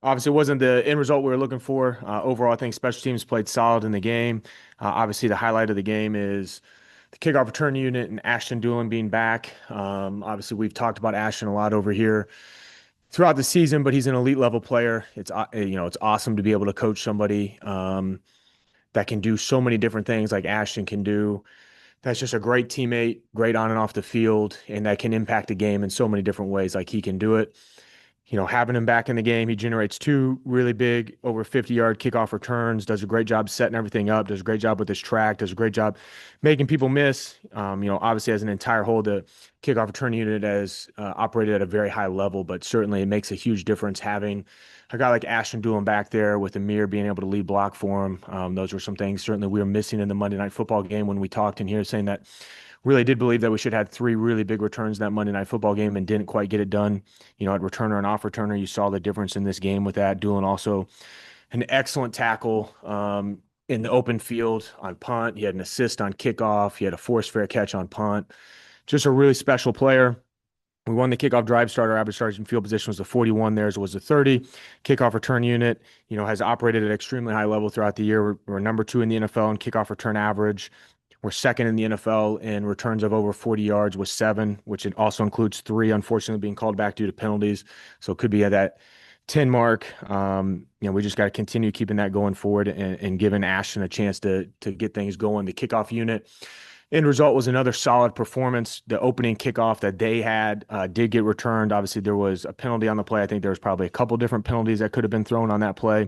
Obviously, it wasn't the end result we were looking for. Overall, I think special teams played solid in the game. Obviously, the highlight of the game is the kickoff return unit and Ashton Dulin being back. Obviously, we've talked about Ashton a lot over here throughout the season, but he's an elite level player. It's awesome to be able to coach somebody that can do so many different things like Ashton can do. That's just a great teammate, great on and off the field, and that can impact a game in so many different ways like he can do it. Having him back in the game, he generates two really big over 50-yard kickoff returns, does a great job setting everything up, does a great job with his track, does a great job making people miss. Obviously as an entire whole, the kickoff return unit has operated at a very high level, but certainly it makes a huge difference having a guy like Ashton Dulin back there with Amir being able to lead block for him. Those were some things certainly we were missing in the Monday Night Football game when we talked in here saying that really did believe that we should have three really big returns in that Monday Night Football game and didn't quite get it done. At returner and off returner, you saw the difference in this game with that. Doolin also an excellent tackle in the open field on punt. He had an assist on kickoff. He had a forced fair catch on punt. Just a really special player. We won the kickoff drive starter. Average starting field position was the 41. Theirs was the 30. Kickoff return unit, has operated at extremely high level throughout the year. We're number 2 in the NFL in kickoff return average. We're second in the NFL in returns of over 40 yards with 7, which it also includes 3, unfortunately, being called back due to penalties. So it could be at that 10 mark. We just got to continue keeping that going forward and giving Ashton a chance to get things going. The kickoff unit end result was another solid performance. The opening kickoff that they had did get returned. Obviously, there was a penalty on the play. I think there was probably a couple different penalties that could have been thrown on that play.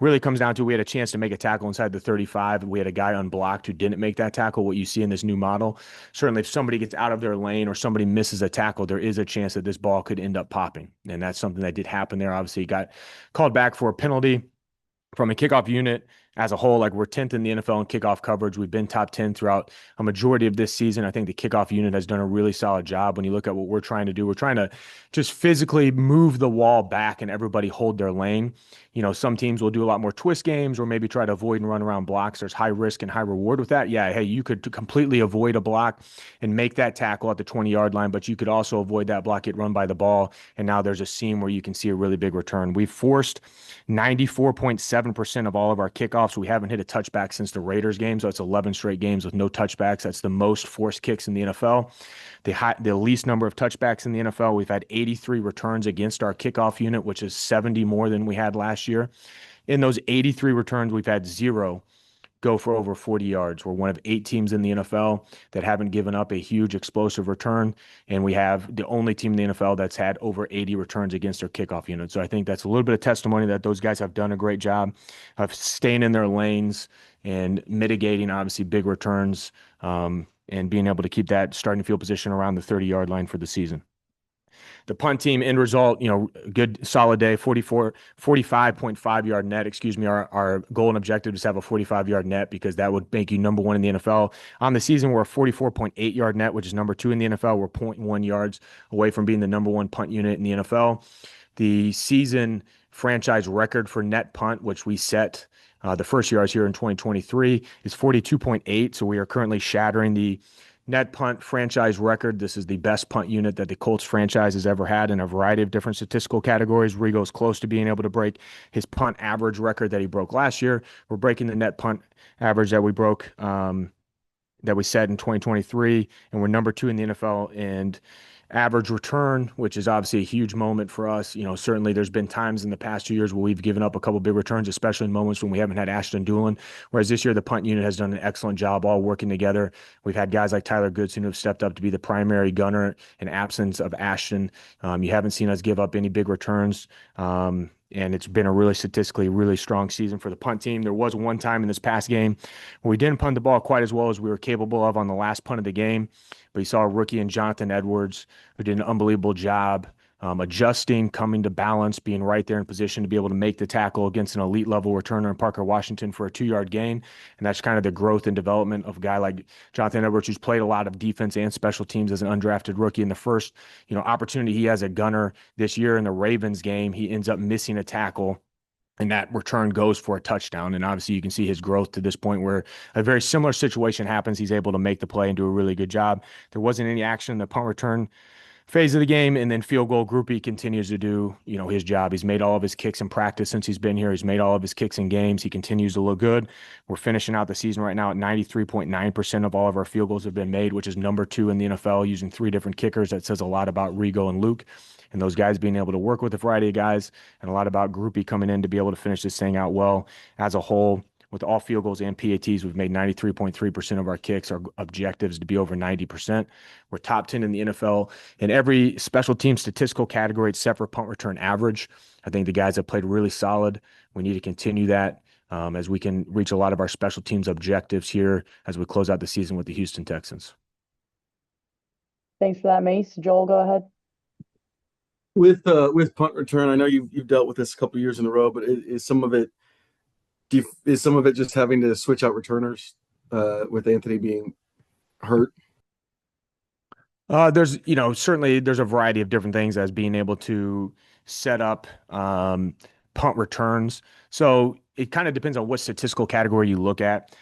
Really comes down to we had a chance to make a tackle inside the 35. We had a guy unblocked who didn't make that tackle, what you see in this new model. Certainly, if somebody gets out of their lane or somebody misses a tackle, there is a chance that this ball could end up popping. And that's something that did happen there. Obviously, he got called back for a penalty. From a kickoff unit as a whole, like we're 10th in the NFL in kickoff coverage. We've been top 10 throughout a majority of this season. I think the kickoff unit has done a really solid job. When you look at what we're trying to do, we're trying to just physically move the wall back and everybody hold their lane. Some teams will do a lot more twist games or maybe try to avoid and run around blocks. There's high risk and high reward with that. Yeah, hey, you could completely avoid a block and make that tackle at the 20-yard line, but you could also avoid that block, get run by the ball, and now there's a seam where you can see a really big return. We've forced 94.7% of all of our kickoffs. We haven't hit a touchback since the Raiders game, so it's 11 straight games with no touchbacks. That's the most forced kicks in the NFL. The least number of touchbacks in the NFL. We've had 83 returns against our kickoff unit, which is 70 more than we had last year. In those 83 returns, we've had 0 go for over 40 yards. We're one of 8 teams in the NFL that haven't given up a huge explosive return, and we have the only team in the NFL that's had over 80 returns against their kickoff unit. So I think that's a little bit of testimony that those guys have done a great job of staying in their lanes and mitigating, obviously, big returns and being able to keep that starting field position around the 30-yard line for the season. The punt team end result, good solid day, 45.5 yard net. Excuse me. Our goal and objective is to have a 45-yard net because that would make you number 1 in the NFL. On the season, we're a 44.8 yard net, which is number 2 in the NFL. We're 0.1 yards away from being the number 1 punt unit in the NFL. The season franchise record for net punt, which we set the first year I was here in 2023, is 42.8. So we are currently shattering the net punt franchise record. This is the best punt unit that the Colts franchise has ever had in a variety of different statistical categories. Rigo's close to being able to break his punt average record that he broke last year. We're breaking the net punt average that we broke, that we set in 2023, and we're number 2 in the NFL and average return, which is obviously a huge moment for us. Certainly there's been times in the past 2 years where we've given up a couple big returns, especially in moments when we haven't had Ashton Dulin. Whereas this year, the punt unit has done an excellent job all working together. We've had guys like Tyler Goodson who have stepped up to be the primary gunner in absence of Ashton. You haven't seen us give up any big returns. And it's been a really statistically really strong season for the punt team. There was one time in this past game where we didn't punt the ball quite as well as we were capable of on the last punt of the game. But you saw a rookie in Jonathan Edwards who did an unbelievable job adjusting, coming to balance, being right there in position to be able to make the tackle against an elite level returner in Parker Washington for a 2-yard gain. And that's kind of the growth and development of a guy like Jonathan Edwards, who's played a lot of defense and special teams as an undrafted rookie. In the first, opportunity he has a gunner this year in the Ravens game, he ends up missing a tackle. And that return goes for a touchdown. And obviously you can see his growth to this point where a very similar situation happens. He's able to make the play and do a really good job. There wasn't any action in the punt return phase of the game. And then field goal groupie continues to do, his job. He's made all of his kicks in practice since he's been here. He's made all of his kicks in games. He continues to look good. We're finishing out the season right now at 93.9% of all of our field goals have been made, which is number 2 in the NFL using 3 different kickers. That says a lot about Rigo and Luke and those guys being able to work with a variety of guys, and a lot about groupie coming in to be able to finish this thing out well as a whole. With all field goals and PATs, we've made 93.3% of our kicks. Our objectives to be over 90%. We're top 10 in the NFL in every special team statistical category except for punt return average. I think the guys have played really solid. We need to continue that as we can reach a lot of our special teams objectives here as we close out the season with the Houston Texans. Thanks for that, Mace. Joel, go ahead. With punt return, I know you've dealt with this a couple of years in a row, but is some of it just having to switch out returners with Anthony being hurt? There's, certainly there's a variety of different things as being able to set up punt returns. So it kind of depends on what statistical category you look at.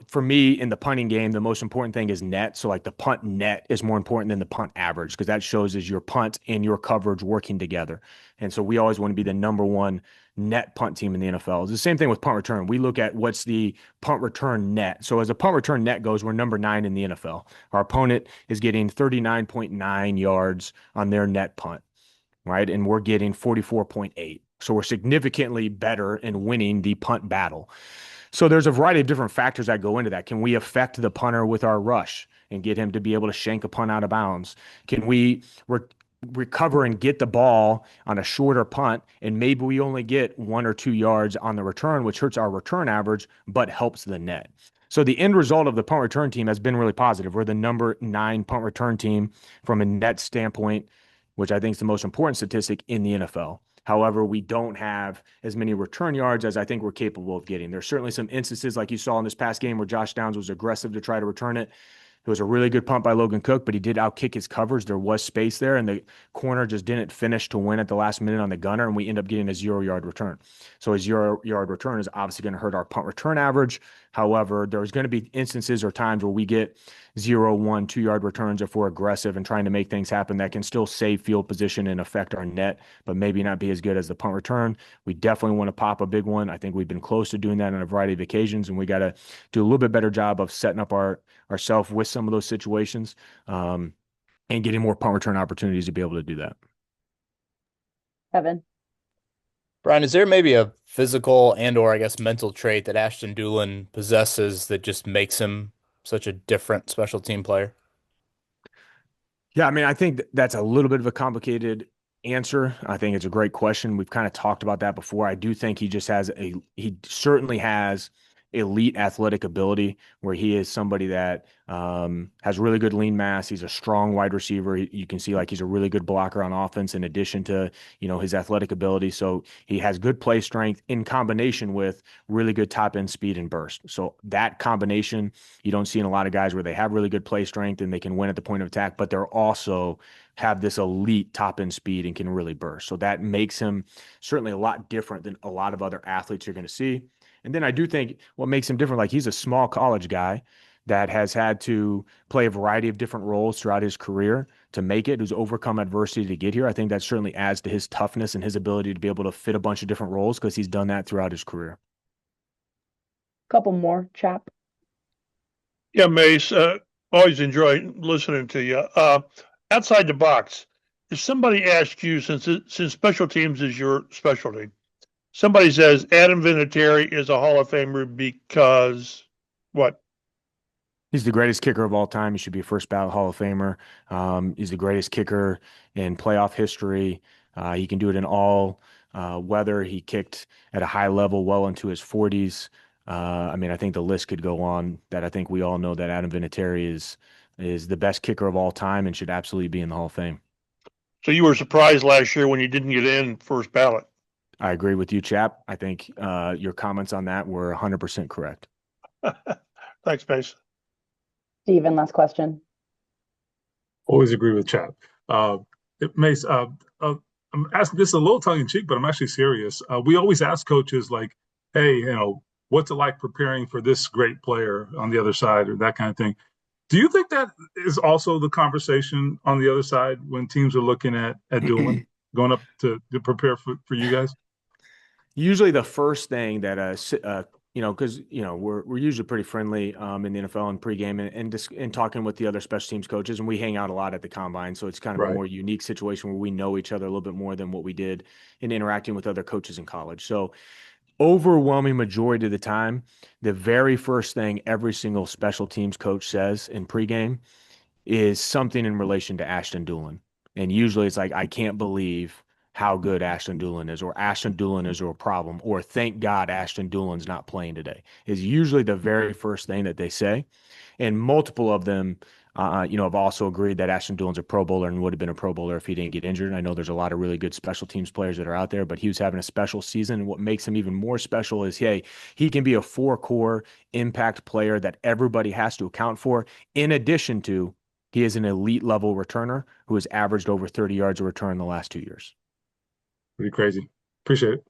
For me in the punting game, the most important thing is net. So like the punt net is more important than the punt average because that shows is your punt and your coverage working together. And so we always want to be the number 1 net punt team in the NFL. It's the same thing with punt return. We look at what's the punt return net. So as a punt return net goes, we're number 9 in the NFL. Our opponent is getting 39.9 yards on their net punt, right? And we're getting 44.8. So we're significantly better in winning the punt battle. So there's a variety of different factors that go into that. Can we affect the punter with our rush and get him to be able to shank a punt out of bounds? Can we recover and get the ball on a shorter punt, and maybe we only get 1 or 2 yards on the return, which hurts our return average, but helps the net. So the end result of the punt return team has been really positive. We're the number 9 punt return team from a net standpoint, which I think is the most important statistic in the NFL. However, we don't have as many return yards as I think we're capable of getting. There's certainly some instances like you saw in this past game where Josh Downs was aggressive to try to return it. It was a really good punt by Logan Cook, but he did outkick his coverage. There was space there, and the corner just didn't finish to win at the last minute on the gunner, and we end up getting a 0-yard return. So a 0-yard return is obviously going to hurt our punt return average. However, there's going to be instances or times where we get 0, 1, 2-yard returns if we're aggressive and trying to make things happen that can still save field position and affect our net, but maybe not be as good as the punt return. We definitely want to pop a big one. I think we've been close to doing that on a variety of occasions, and we got to do a little bit better job of setting up ourselves with some of those situations and getting more punt return opportunities to be able to do that. Kevin. Brian, is there maybe a physical and/or I guess mental trait that Ashton Dulin possesses that just makes him such a different special team player? Yeah, I mean, I think that's a little bit of a complicated answer. I think it's a great question. We've kind of talked about that before. I do think he certainly has elite athletic ability where he is somebody that has really good lean mass. He's a strong wide receiver. You can see like he's a really good blocker on offense in addition to, his athletic ability. So he has good play strength in combination with really good top end speed and burst. So that combination you don't see in a lot of guys where they have really good play strength and they can win at the point of attack, but they're also have this elite top end speed and can really burst. So that makes him certainly a lot different than a lot of other athletes you're going to see. And then I do think what makes him different, like he's a small college guy that has had to play a variety of different roles throughout his career to make it, who's overcome adversity to get here. I think that certainly adds to his toughness and his ability to be able to fit a bunch of different roles because he's done that throughout his career. Couple more, Chap. Yeah, Mace, always enjoy listening to you. Outside the box, if somebody asks you, since special teams is your specialty, somebody says Adam Vinatieri is a Hall of Famer because what? He's the greatest kicker of all time. He should be a first ballot Hall of Famer. He's the greatest kicker in playoff history. He can do it in all weather. He kicked at a high level well into his 40s. I mean, I think the list could go on that I think we all know that Adam Vinatieri is the best kicker of all time and should absolutely be in the Hall of Fame. So you were surprised last year when you didn't get in first ballot. I agree with you, Chap. I think your comments on that were 100% correct. Thanks, Mace. Steven, last question. Always agree with Chap. Mace, I'm asking this a little tongue in cheek, but I'm actually serious. We always ask coaches like, hey, what's it like preparing for this great player on the other side or that kind of thing. Do you think that is also the conversation on the other side when teams are looking at Doolin going up to prepare for you guys? Usually the first thing that because we're usually pretty friendly in the NFL and pregame and talking with the other special teams coaches, and we hang out a lot at the combine, so it's kind of a Right. more unique situation where we know each other a little bit more than what we did in interacting with other coaches in college. So overwhelming majority of the time, the very first thing every single special teams coach says in pregame is something in relation to Ashton Doolin. And usually it's like, I can't believe how good Ashton Doolin is, or Ashton Doolin is a problem, or thank God Ashton Doolin's not playing today, is usually the very first thing that they say. And multiple of them, have also agreed that Ashton Doolin's a Pro Bowler and would have been a Pro Bowler if he didn't get injured. And I know there's a lot of really good special teams players that are out there, but he was having a special season. And what makes him even more special is, hey, he can be a four-core impact player that everybody has to account for, in addition to he is an elite level returner who has averaged over 30 yards a return in the last 2 years. Pretty crazy. Appreciate it.